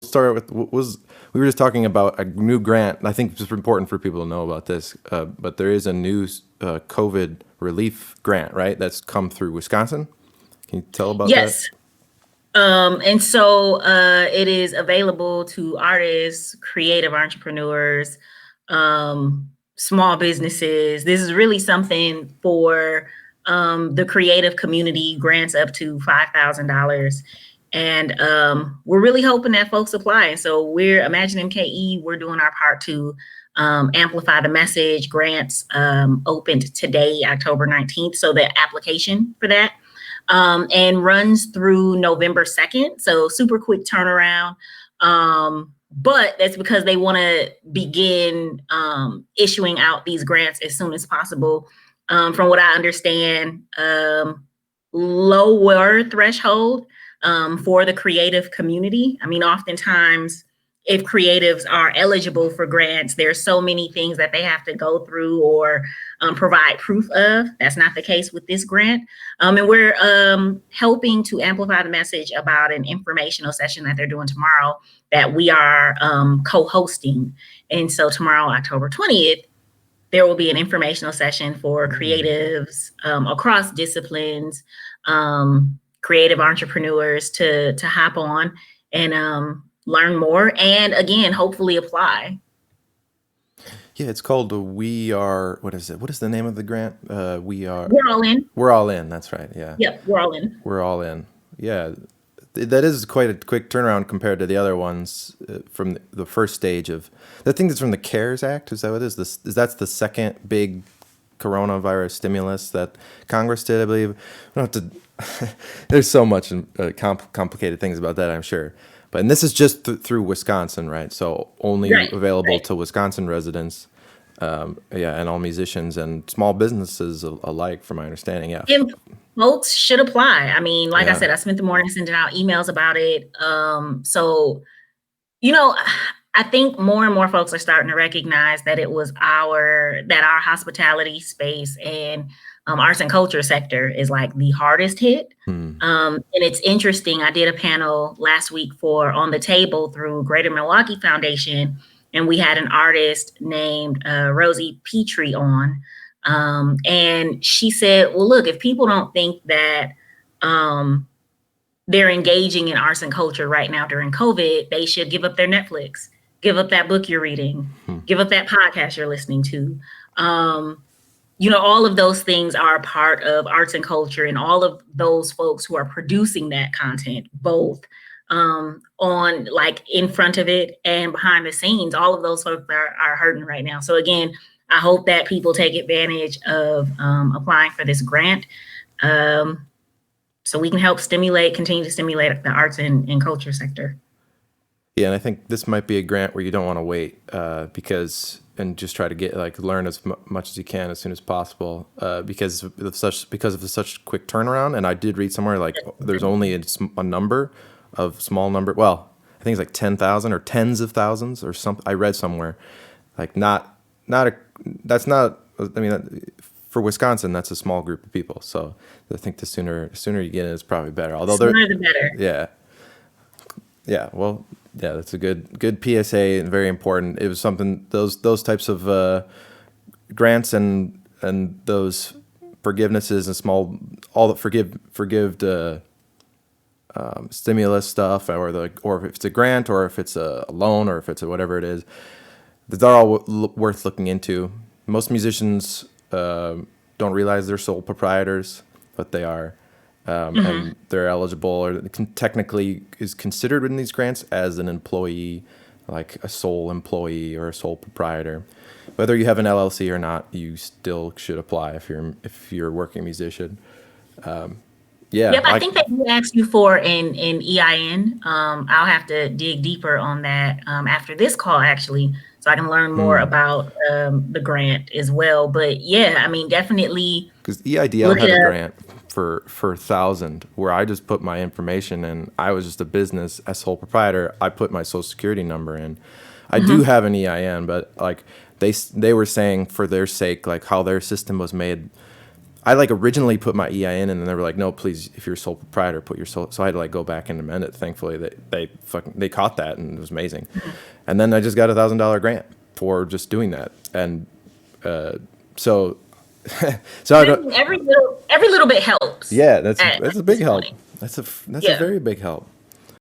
Start with what was we were just talking about a new grant. I think it's important for people to know about this, but there is a new COVID relief grant, right? That's come through Wisconsin. Can you tell about that? Yes. And so it is available to artists, creative entrepreneurs, small businesses. This is really something for the creative community, grants up to $5,000. And we're really hoping that folks apply. And so we're ImagineMKE, we're doing our part to amplify the message. Grants opened today, October 19th. So the application for that and runs through November 2nd. So super quick turnaround. But that's because they want to begin issuing out these grants as soon as possible. From what I understand, lower threshold for the creative community. I mean, oftentimes, if creatives are eligible for grants, there's so many things that they have to go through or provide proof of. That's not the case with this grant. And we're helping to amplify the message about an informational session that they're doing tomorrow that we are co-hosting. And so tomorrow, October 20th, there will be an informational session for creatives across disciplines, creative entrepreneurs to hop on and learn more and again, hopefully apply. Yeah, it's called We Are. What is it? What is the name of the grant? We Are. We're all in. We're all in. That's right. Yeah, Yep, we're all in. we're all in. Yeah, that is quite a quick turnaround compared to the other ones from the first stage of. I think it's from the CARES Act. Is that what it is? That's the second big coronavirus stimulus that Congress did, I believe. I don't have to. There's so much complicated things about that, I'm sure. But and this is just through Wisconsin, right? So only Right, available right. to Wisconsin residents, yeah, and all musicians and small businesses alike, from my understanding. Yeah, And folks should apply. I mean, like I yeah. said, I spent the morning sending out emails about it. So you know, I think more and more folks are starting to recognize that our hospitality space and arts and culture sector is like the hardest hit. Hmm. And it's interesting. I did a panel last week for On the Table through Greater Milwaukee Foundation, and we had an artist named Rosie Petrie on. And she said, well, look, if people don't think that um, they're engaging in arts and culture right now during COVID, they should give up their Netflix, give up that book you're reading, give up that podcast you're listening to. Um, all of those things are a part of arts and culture, and all of those folks who are producing that content, both on like in front of it and behind the scenes, all of those folks are hurting right now. So again, I hope that people take advantage of applying for this grant. Um, so we can help continue to stimulate the arts and culture sector. Yeah, and I think this might be a grant where you don't want to wait and just try to get learn as much as you can as soon as possible because of such quick turnaround. And I did read somewhere like there's only a number of small number. Well, I think it's like 10,000 or tens of thousands or something. I read somewhere like not a that's not. I mean, for Wisconsin, that's a small group of people. So I think the sooner you get in, it's probably better. Although they're Sooner the better. yeah. Yeah, well, yeah, that's a good PSA and very important. It was something those types of grants and those forgivenesses and small all the forgive stimulus stuff or if it's a grant or if it's a loan or if it's a whatever it is, they're all worth looking into. Most musicians don't realize they're sole proprietors, but they are. And they're eligible or technically is considered in these grants as an employee, like a sole employee or a sole proprietor. Whether you have an LLC or not, you still should apply if you're a working musician. Yeah, Yep, I think they do ask you for an EIN. I'll have to dig deeper on that after this call, actually, so I can learn more about the grant as well. But yeah, I mean, definitely because EIDL look had it a up. grant for 1,000 where I just put my information in. I was just a business as sole proprietor. I put my social security number in. I do have an EIN, but like they were saying for their sake, like how their system was made. I like originally put my EIN in, and they were like, no, please, if you're a sole proprietor, put your sole. So I had to like go back and amend it. Thankfully, they caught that, and it was amazing. And then I just got $1,000 grant for just doing that, and so so I don't, every little bit helps. yeah, that's a big help. Point. That's a very big help.